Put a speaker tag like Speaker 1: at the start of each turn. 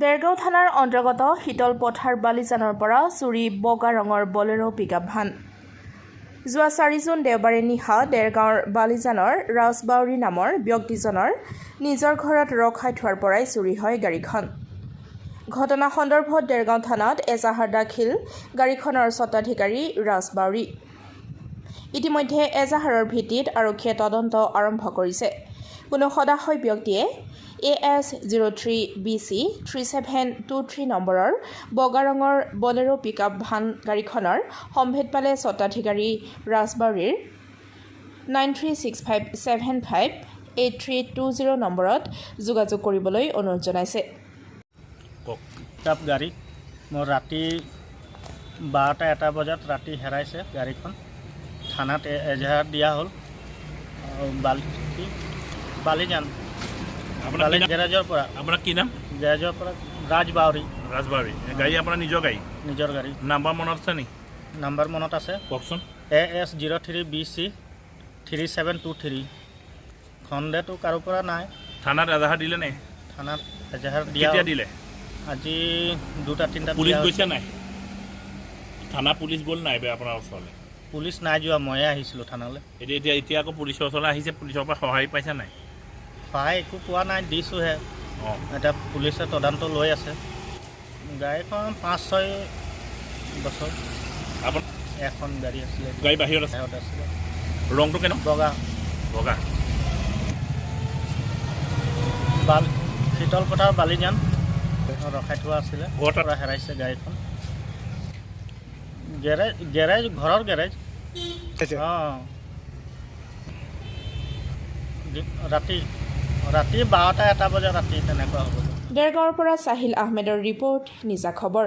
Speaker 1: দেৰগাঁও থানাৰ অন্তৰ্গত শীতল পথাৰ বালিজানৰ পৰা চুৰি বগা ৰঙৰ বলেৰো পিকআপ ভান। যোৱা 4 জুন দেওবাৰে নিশা দেৰগাঁৱৰ বালিজানৰ ৰাজবাউৰী নামৰ ব্যক্তিজনৰ নিজৰ ঘৰত ৰখাই থোৱাৰ পৰাই চুৰি হয় গাড়ীখন। ঘটনা সন্দৰ্ভত দেৰগাঁও থানাত এজাহাৰ দাখিল গাড়ীখনৰ স্বত্বাধিকাৰী ৰাজবাউৰী। ইতিমধ্যে এজাহাৰৰ ভিত্তিত আৰক্ষীয়ে তদন্ত আৰম্ভ কৰিছে। কোনো সদাশয় ব্যক্তিয়ে AS03BC 3723 নম্বৰৰ বগা ৰঙৰ বলেৰো পিকআপ ভান গাড়ীখনৰ সম্ভেদ পালে স্বত্বাধিকাৰী ৰাজবাউৰীৰ 9365758320 নম্বৰত যোগাযোগ কৰিবলৈ অনুৰোধ জনাইছে।
Speaker 2: পিকআপ গাড়ী মোৰ ৰাতি 12টা বজাত ৰাতি হেৰাইছে গাড়ীখন। থানাত এজাহাৰ দিয়া হ'ল। বালিজান গেৰেজৰ পৰা।
Speaker 3: আপোনাৰ কি নাম?
Speaker 2: গেৰেজৰ পৰা ৰাজবাউৰী।
Speaker 3: গাড়ী আপোনাৰ নিজৰ গাড়ী?
Speaker 2: নিজৰ গাড়ী।
Speaker 3: নাম্বাৰ মনত আছে নেকি?
Speaker 2: নাম্বাৰ মনত আছে,
Speaker 3: কওকচোন।
Speaker 2: AS03BC 3723। সন্দেহটো কাৰো পৰা নাই।
Speaker 3: থানাত এজাহাৰ দিলে নে?
Speaker 2: থানাত এজাহাৰ
Speaker 3: কেতিয়া দিলে?
Speaker 2: আজি 2-3টা।
Speaker 3: পুলিচ গৈছে নাই? থানা পুলিচ গ'ল নাই আপোনাৰ ওচৰলৈ?
Speaker 2: পুলিচ নাই যোৱা, ময়ে আহিছিলোঁ থানালৈ।
Speaker 3: এতিয়া আকৌ পুলিচৰ ওচৰলৈ আহিছে, পুলিচৰ পৰা সহায় পাইছে নাই?
Speaker 2: সহায় একো পোৱা নাই, দিছোঁহে। এতিয়া পুলিচে তদন্ত লৈ আছে। গাড়ীখন 5-6 বছৰ
Speaker 3: আপোনাৰ
Speaker 2: এখন গাড়ী আছিলে।
Speaker 3: গাড়ী বাহিৰত আছে? ৰংটো কেনেকুৱা? বগা।
Speaker 2: শীতল পথাৰ বালিজান ৰখাই থোৱা আছিলে, পৰা হেৰাইছে গাড়ীখন। গেৰেজ ঘৰৰ গেৰেজ। ৰাতি 12টা 1টা বজাত ৰাতি তেনেকুৱা হ'ব।
Speaker 1: দেৰগাঁৱৰ পৰা চাহিল আহমেদৰ ৰিপৰ্ট, নিজা খবৰ।